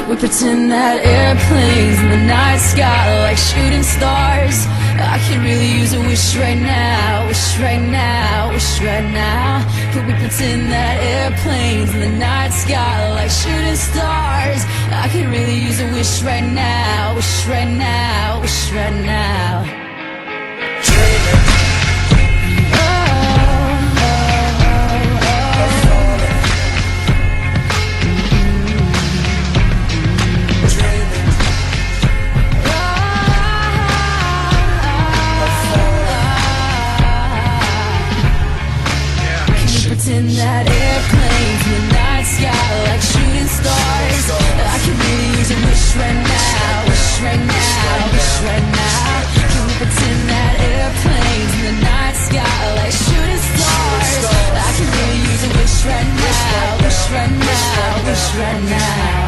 We pretend that airplanes in the night sky are like shooting stars. I could really use a wish right now, wish right now, wish right now. Could we pretend that airplanes in the night sky are like shooting stars? I could really use a wish right now, wish right now, wish right now. Pretend that airplanes in the night sky are like shooting stars. I could really use a wish right now, wish right now, wish right now. Can we pretend that airplanes in the night sky are like shooting stars? I could really use a wish right now, wish right now, wish right now.